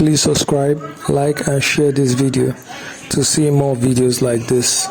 Please subscribe, like and share this video to see more videos like this.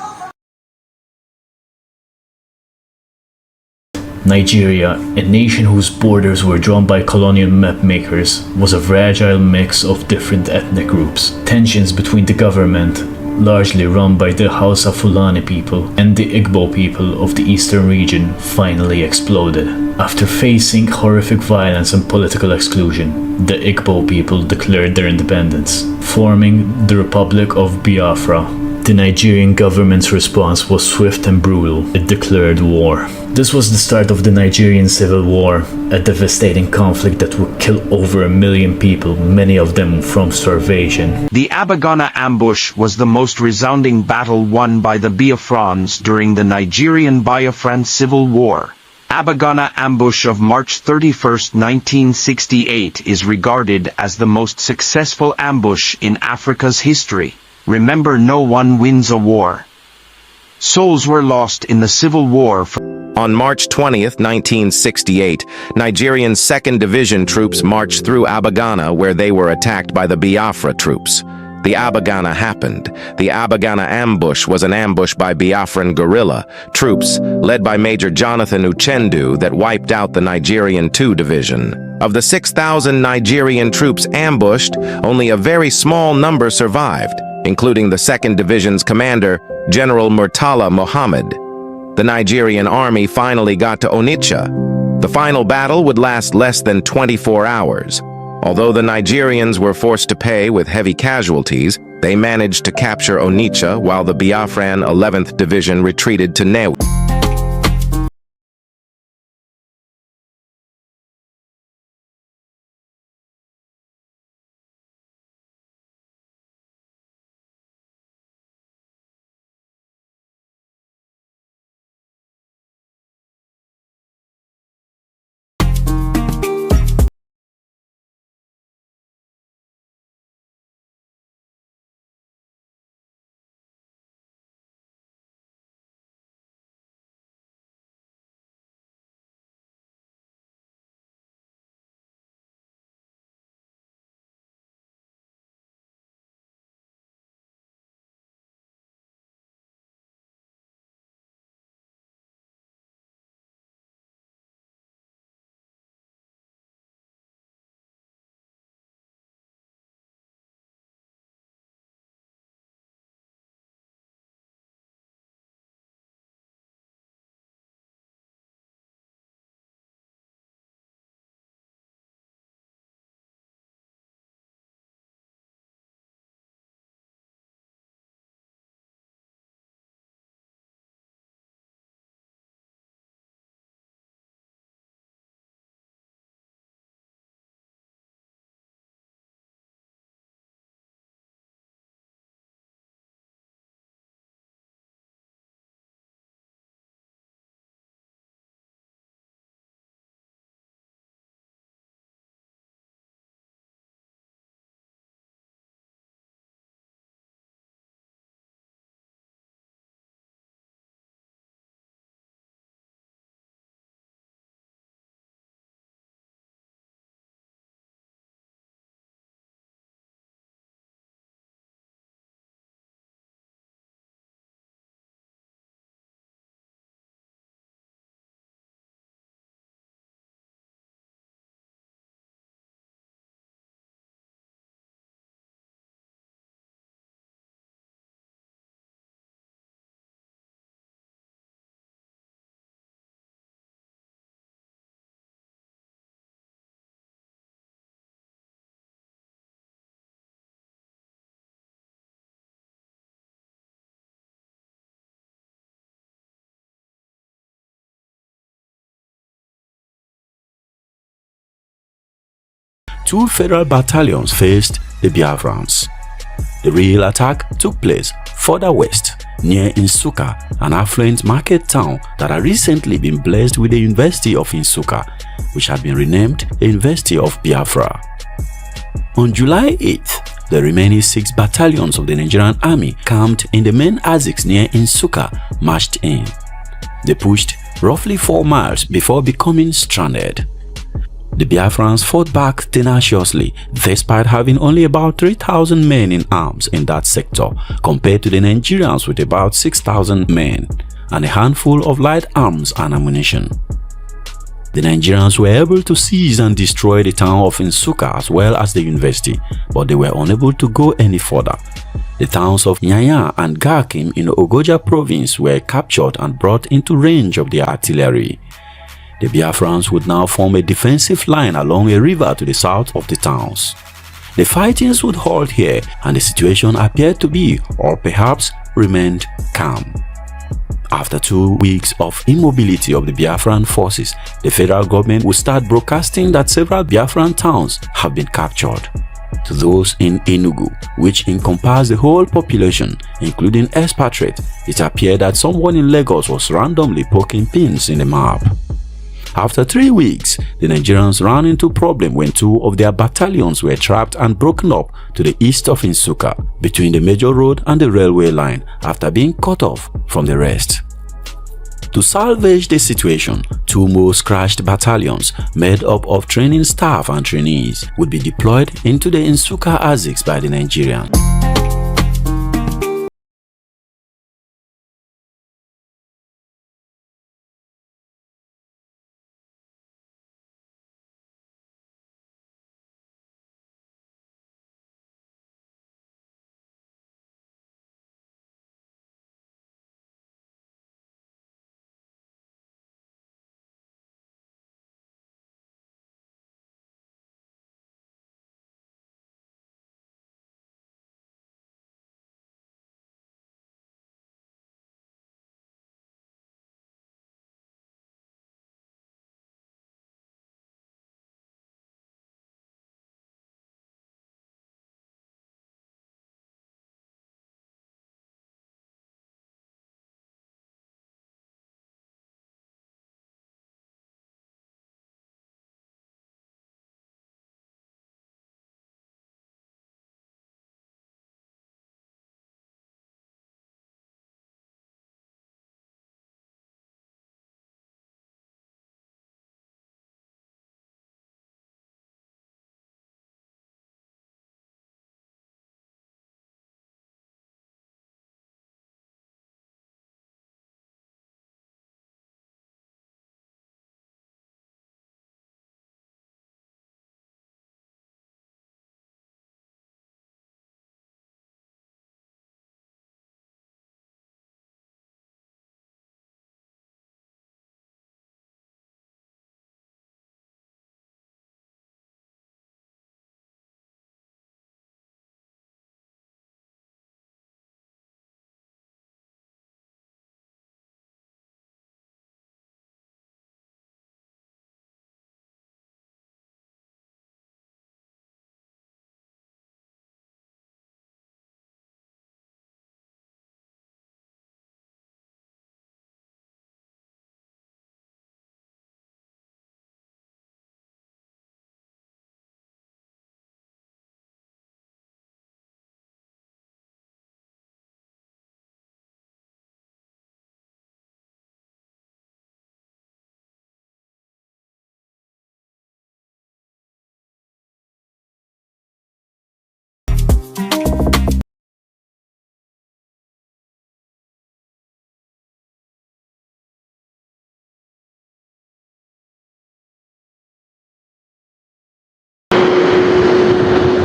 Nigeria, a nation whose borders were drawn by colonial map makers, was a fragile mix of different ethnic groups. Tensions between the government, largely run by the Hausa Fulani people, and the Igbo people of the eastern region finally exploded. After facing horrific violence and political exclusion, the Igbo people declared their independence, forming the Republic of Biafra. The Nigerian government's response was swift and brutal. It declared war. This was the start of the Nigerian Civil War, a devastating conflict that would kill over 1 million people, many of them from starvation. The Abagana ambush was the most resounding battle won by the Biafrans during the Nigerian Biafran Civil War. Abagana ambush of March 31, 1968 is regarded as the most successful ambush in Africa's history. Remember, no one wins a war. Souls were lost in the civil war. On March 20, 1968, Nigerian 2nd Division troops marched through Abagana where they were attacked by the Biafra troops. The Abagana happened. The Abagana ambush was an ambush by Biafran guerrilla troops led by Major Jonathan Uchendu that wiped out the Nigerian 2 Division. Of the 6,000 Nigerian troops ambushed, only a very small number survived, including the 2nd Division's commander, General Murtala Mohammed. The Nigerian army finally got to Onitsha. The final battle would last less than 24 hours. Although the Nigerians were forced to pay with heavy casualties, they managed to capture Onitsha while the Biafran 11th Division retreated to Nnewi. Two federal battalions faced the Biafrans. The real attack took place further west, near Nsukka, an affluent market town that had recently been blessed with the University of Nsukka, which had been renamed the University of Biafra. On July 8th, the remaining 6 battalions of the Nigerian army camped in the main ASICs near Nsukka marched in. They pushed roughly 4 miles before becoming stranded. The Biafrans fought back tenaciously despite having only about 3,000 men in arms in that sector compared to the Nigerians with about 6,000 men and a handful of light arms and ammunition. The Nigerians were able to seize and destroy the town of Nsukka as well as the university, but they were unable to go any further. The towns of Nyanya and Garkim in Ogoja province were captured and brought into range of the artillery. The Biafrans would now form a defensive line along a river to the south of the towns. The fightings would halt here and the situation appeared to be, or perhaps remained, calm. After 2 weeks of immobility of the Biafran forces, the federal government would start broadcasting that several Biafran towns have been captured. To those in Enugu, which encompassed the whole population, including expatriates, it appeared that someone in Lagos was randomly poking pins in the map. After 3 weeks, the Nigerians ran into problem when 2 of their battalions were trapped and broken up to the east of Nsukka, between the major road and the railway line, after being cut off from the rest. To salvage the situation, 2 more scratched battalions made up of training staff and trainees would be deployed into the Nsukka Aziks by the Nigerians.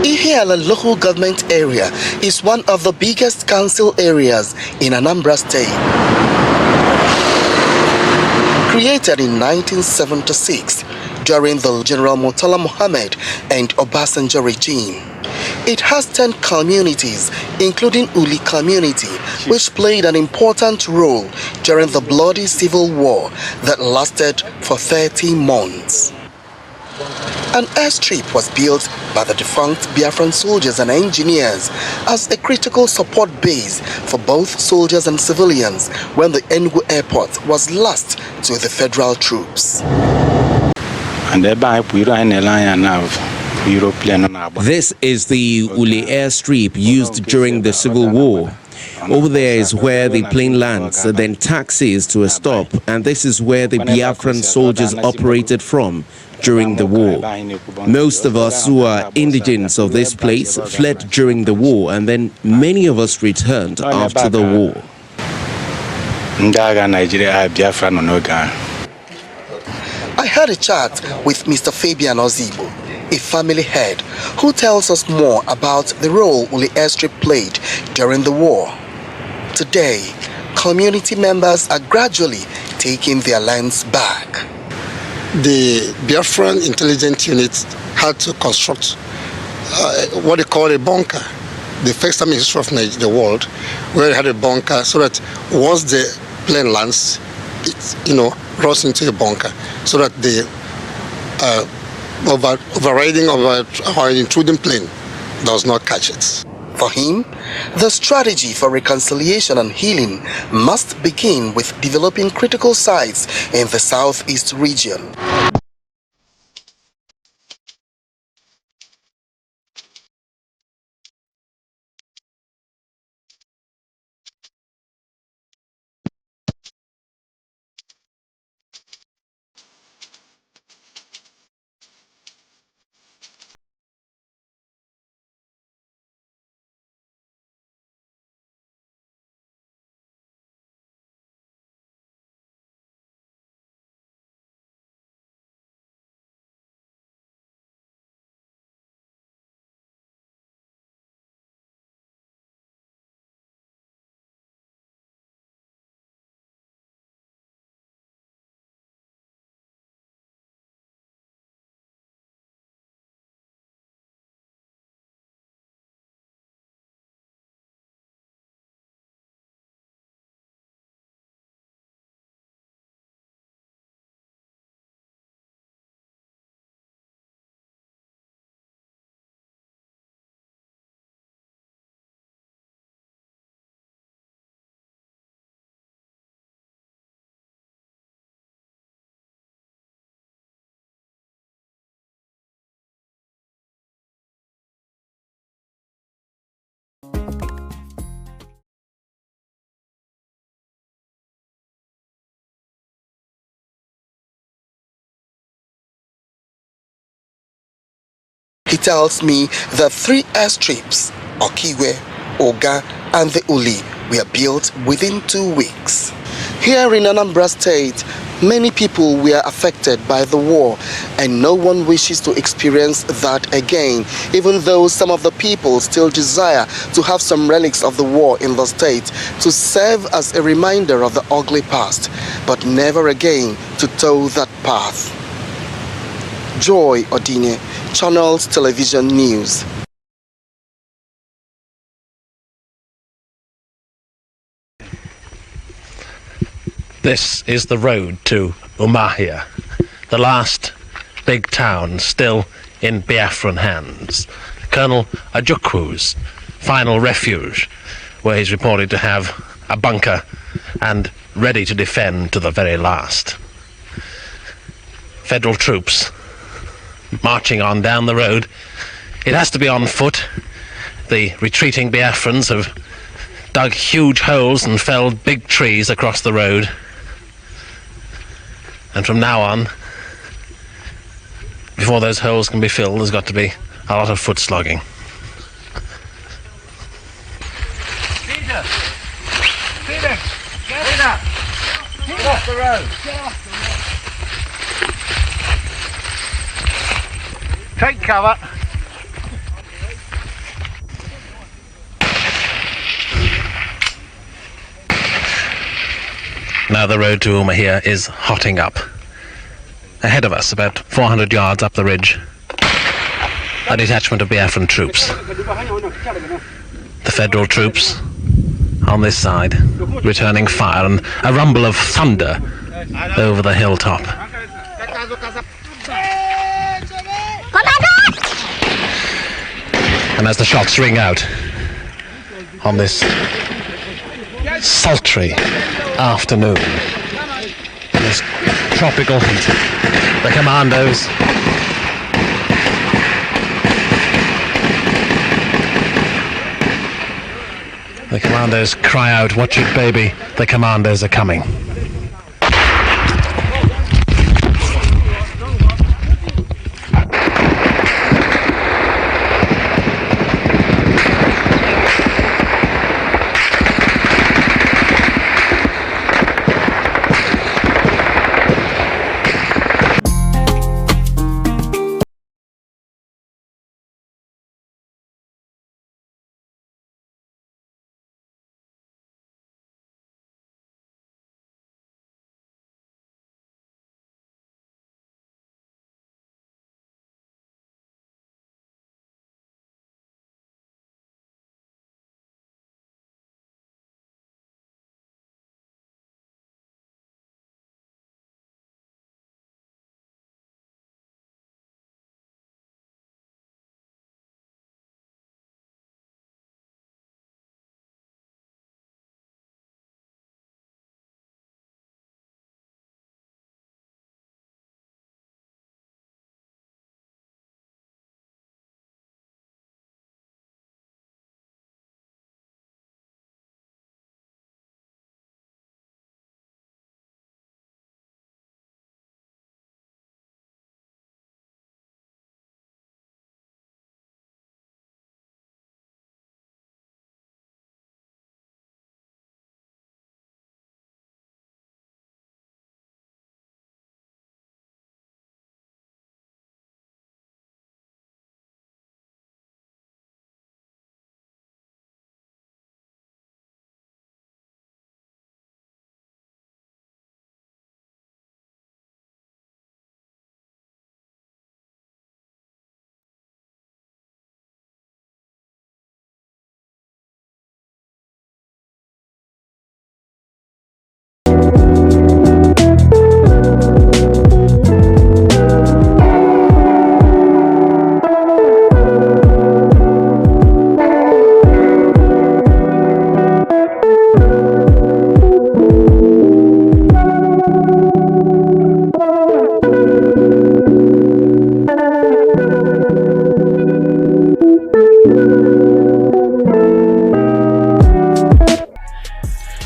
Ihiala local government area is one of the biggest council areas in Anambra State. Created in 1976 during the General Murtala Mohammed and Obasanjo regime. It has 10 communities, including Uli community, which played an important role during the bloody civil war that lasted for 30 months. An airstrip was built by the defunct Biafran soldiers and engineers as a critical support base for both soldiers and civilians when the Enugu airport was lost to the federal troops. This is the Uli airstrip used during the Civil War. Over there is where the plane lands, then taxis to a stop, and this is where the Biafran soldiers operated from during the war. Most of us who are indigents of this place fled during the war, and then many of us returned after the war. I had a chat with Mr. Fabian Ozibo, a family head, who tells us more about the role Uli Airstrip played during the war. Today, community members are gradually taking their lands back. The Biafran intelligence unit had to construct what they call a bunker. The first time in history of the world where they had a bunker, so that once the plane lands, it runs into a bunker, so that the overriding of an intruding plane does not catch it. For him, the strategy for reconciliation and healing must begin with developing critical sites in the southeast region. He tells me that 3 airstrips, Okiwe, Oga, and the Uli, were built within 2 weeks. Here in Anambra State, many people were affected by the war, and no one wishes to experience that again, even though some of the people still desire to have some relics of the war in the state to serve as a reminder of the ugly past, but never again to toe that path. Joy Odine, Channels Television News. This is the road to Umuahia, the last big town still in Biafran hands. Colonel Ajukwu's final refuge, where he's reported to have a bunker and ready to defend to the very last. Federal troops marching on down the road. It has to be on foot. The retreating Biafrans have dug huge holes and felled big trees across the road. And from now on, before those holes can be filled, there's got to be a lot of foot slogging. Peter, get off the road. Get off the road. Take cover. Now the road to Umuahia is hotting up. Ahead of us, about 400 yards up the ridge, a detachment of Biafran troops. The federal troops on this side, returning fire, and a rumble of thunder over the hilltop. And as the shots ring out on this sultry afternoon, this tropical heat, the commandos cry out, "Watch it, baby, the commandos are coming."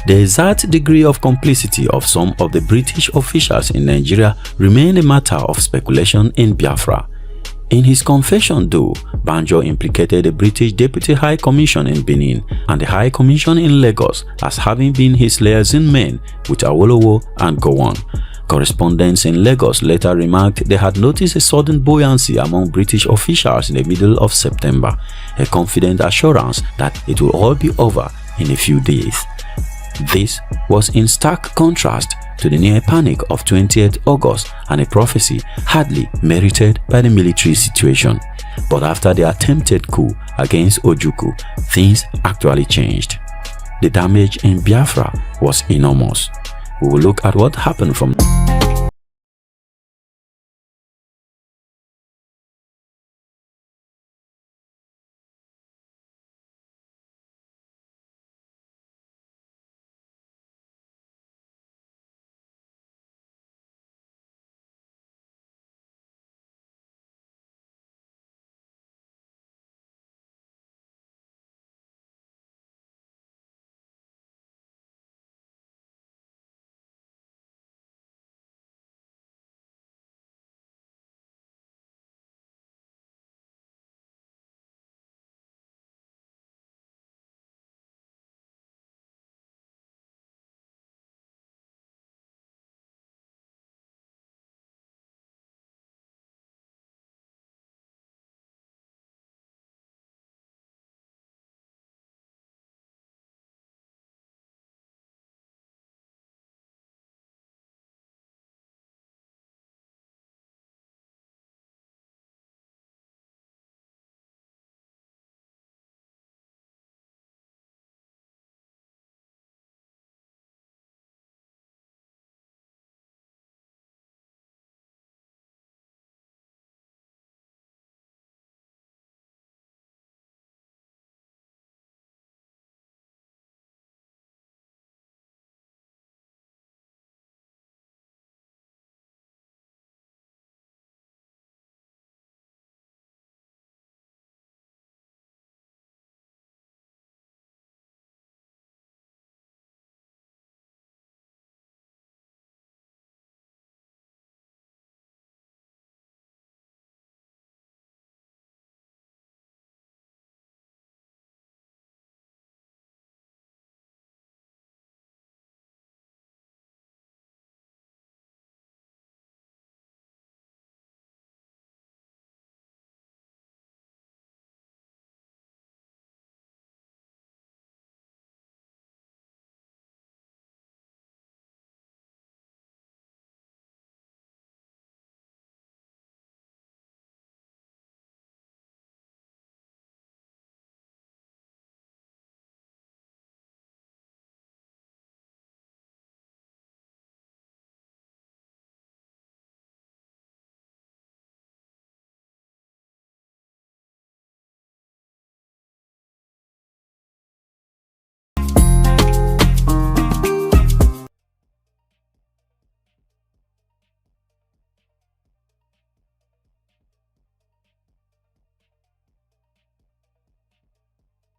The exact degree of complicity of some of the British officials in Nigeria remained a matter of speculation in Biafra. In his confession though, Banjo implicated the British Deputy High Commission in Benin and the High Commission in Lagos as having been his liaison men with Awolowo and Gowon. Correspondents in Lagos later remarked they had noticed a sudden buoyancy among British officials in the middle of September, a confident assurance that it will all be over in a few days. This was in stark contrast to the near panic of 20th August and a prophecy hardly merited by the military situation. But after the attempted coup against Ojukwu, things actually changed. The damage in Biafra was enormous. We will look at what happened from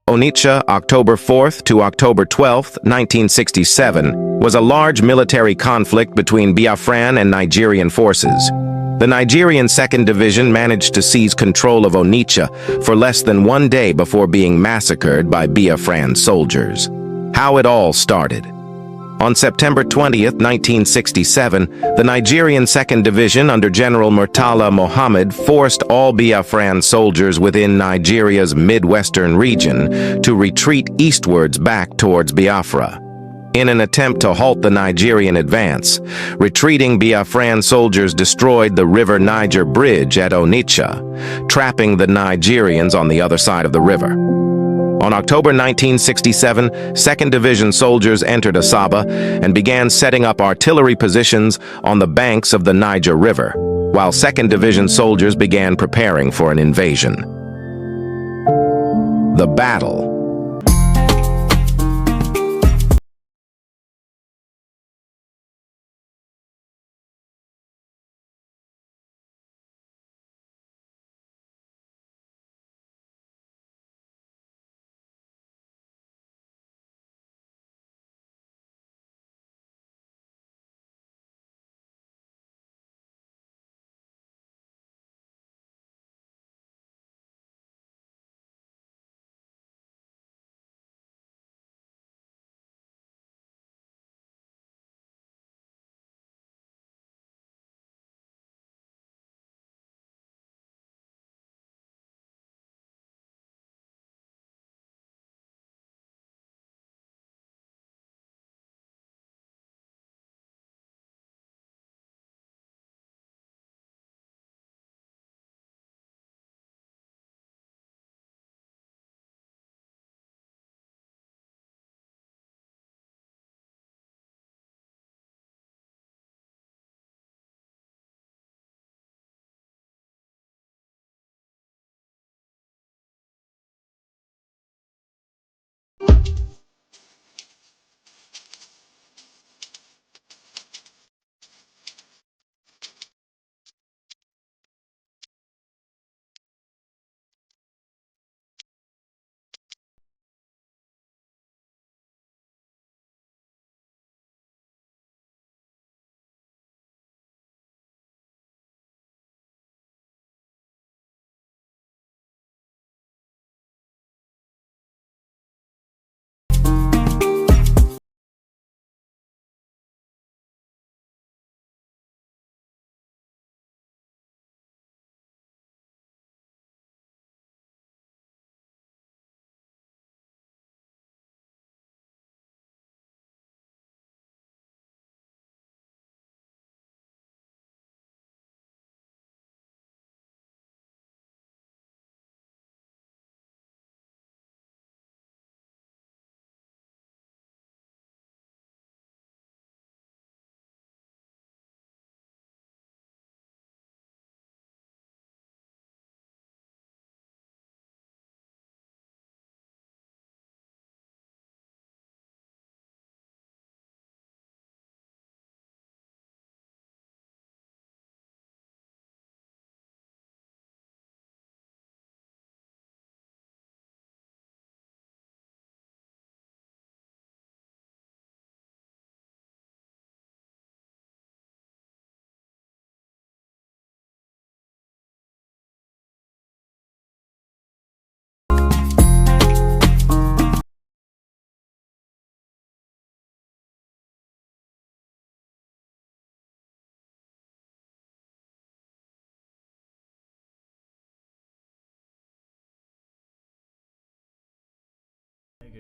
Onitsha, October 4th to October 12th, 1967, was a large military conflict between Biafran and Nigerian forces. The Nigerian 2nd Division managed to seize control of Onitsha for less than 1 day before being massacred by Biafran soldiers. How it all started. On September 20th, 1967, the Nigerian 2nd Division under General Murtala Mohammed forced all Biafran soldiers within Nigeria's Midwestern region to retreat eastwards back towards Biafra. In an attempt to halt the Nigerian advance, retreating Biafran soldiers destroyed the River Niger Bridge at Onitsha, trapping the Nigerians on the other side of the river. On October 1967, 2nd Division soldiers entered Asaba and began setting up artillery positions on the banks of the Niger River, while 2nd Division soldiers began preparing for an invasion. The battle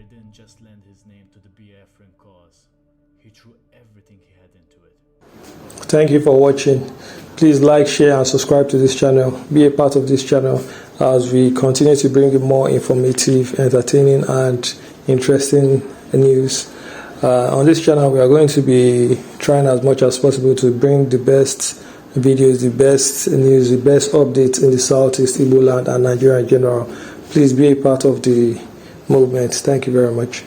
didn't just lend his name to the Biafran cause. He threw everything he had into it. Thank you for watching. Please like, share and subscribe to this channel. Be a part of this channel as we continue to bring you more informative, entertaining and interesting news. On this channel we are going to be trying as much as possible to bring the best videos, the best news, the best updates in the Southeast, Igboland and Nigeria in general. Please be a part of the movement. Thank you very much.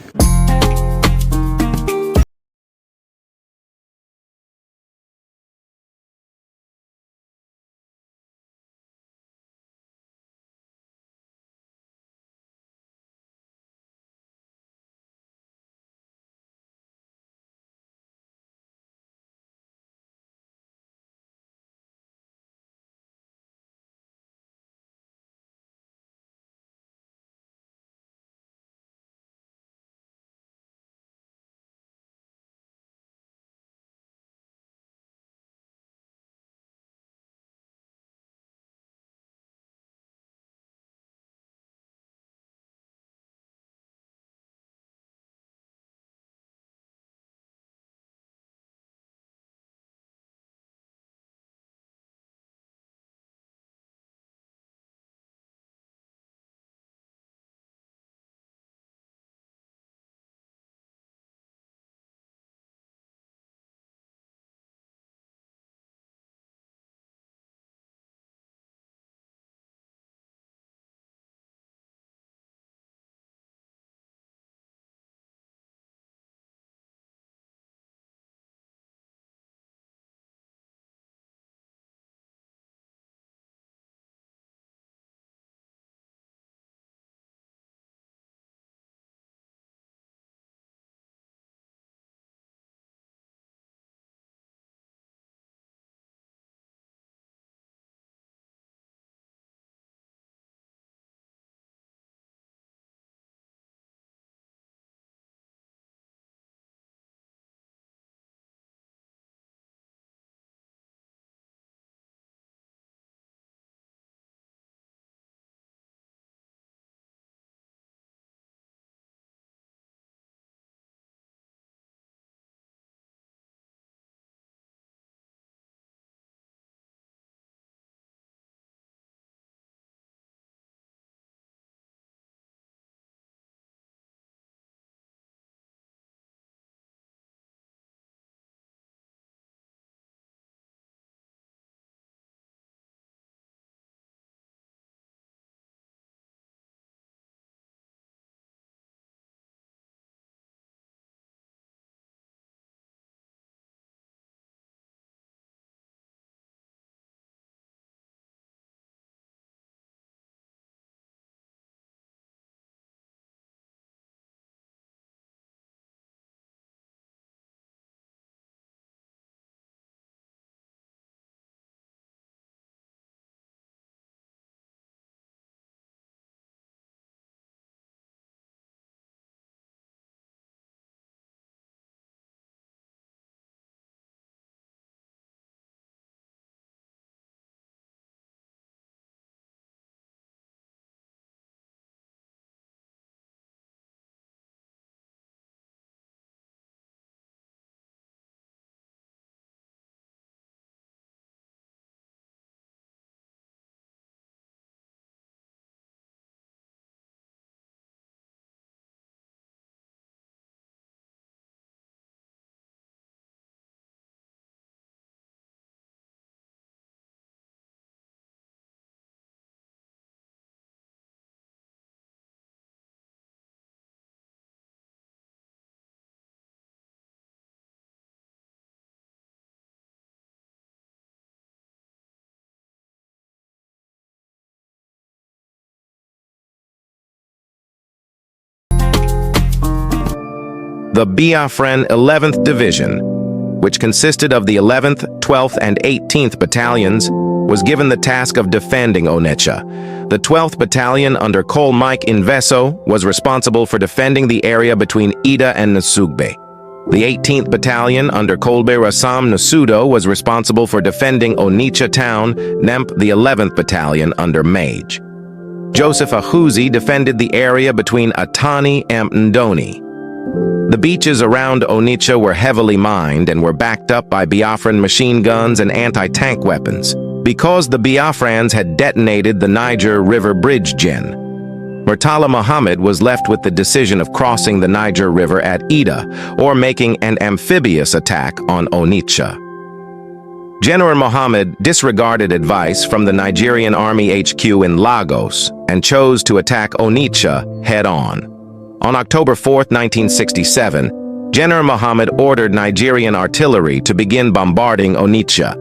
The Biafran 11th Division, which consisted of the 11th, 12th, and 18th Battalions, was given the task of defending Onitsha. The 12th Battalion under Col Mike Inveso was responsible for defending the area between Ida and Nsukka. The 18th Battalion under Kolbe Rassam Nasudo was responsible for defending Onitsha town, Nemp the 11th Battalion under Mage. Joseph Ahuzi defended the area between Atani and Ndoni. The beaches around Onitsha were heavily mined and were backed up by Biafran machine guns and anti-tank weapons, because the Biafrans had detonated the Niger River Bridge Gen. Murtala Muhammad was left with the decision of crossing the Niger River at Ida or making an amphibious attack on Onitsha. General Muhammad disregarded advice from the Nigerian Army HQ in Lagos and chose to attack Onitsha head-on. On October 4, 1967, General Muhammad ordered Nigerian artillery to begin bombarding Onitsha.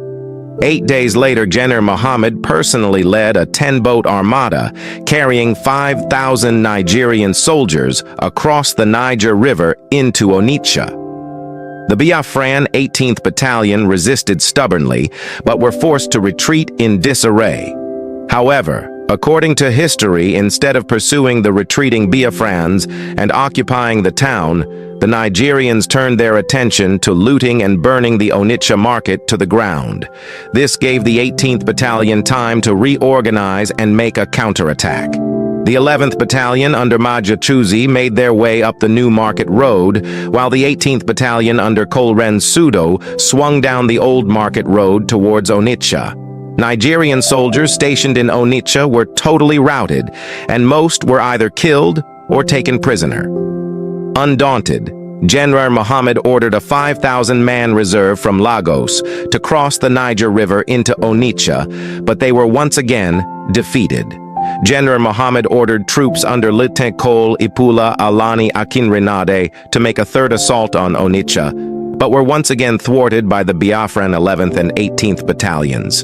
8 days later, General Muhammad personally led a 10-boat armada carrying 5,000 Nigerian soldiers across the Niger River into Onitsha. The Biafran 18th Battalion resisted stubbornly, but were forced to retreat in disarray. However, according to history, instead of pursuing the retreating Biafrans and occupying the town, the Nigerians turned their attention to looting and burning the Onitsha market to the ground. This gave the 18th Battalion time to reorganize and make a counterattack. The 11th Battalion under Maja Chuzi made their way up the New Market Road, while the 18th Battalion under Kolren Sudo swung down the Old Market Road towards Onitsha. Nigerian soldiers stationed in Onitsha were totally routed, and most were either killed or taken prisoner. Undaunted, General Muhammad ordered a 5,000-man reserve from Lagos to cross the Niger River into Onitsha, but they were once again defeated. General Muhammad ordered troops under Lieutenant Col Ipula Alani Akinrinade to make a third assault on Onitsha, but were once again thwarted by the Biafran 11th and 18th Battalions.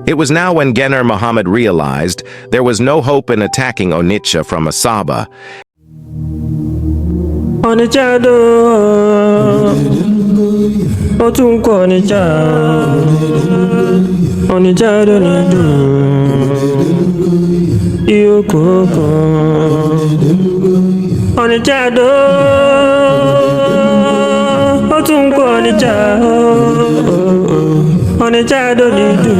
It was now when General Muhammad realized there was no hope in attacking Onitsha from Asaba. Onitsha do, Otunko Onitsha, Onitsha do ni do, Iyokoko, Onitsha do, Otunko Onitsha, Onitsha do ni do.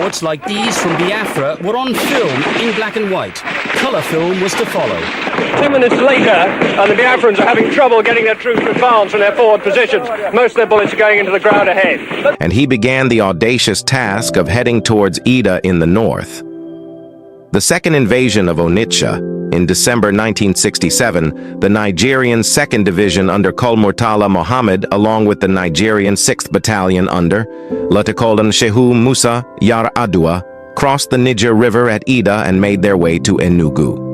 reports like these from Biafra were on film in black and white. Colour film was to follow. 2 minutes later, the Biafrans are having trouble getting their troops to advance from their forward positions. Most of their bullets are going into the ground ahead. And he began the audacious task of heading towards Ida in the north. The second invasion of Onitsha, in December 1967, the Nigerian 2nd Division under Kolmurtala Mohammed, along with the Nigerian 6th Battalion under Latakolan Shehu Musa Yar Adua, crossed the Niger River at Ida and made their way to Enugu.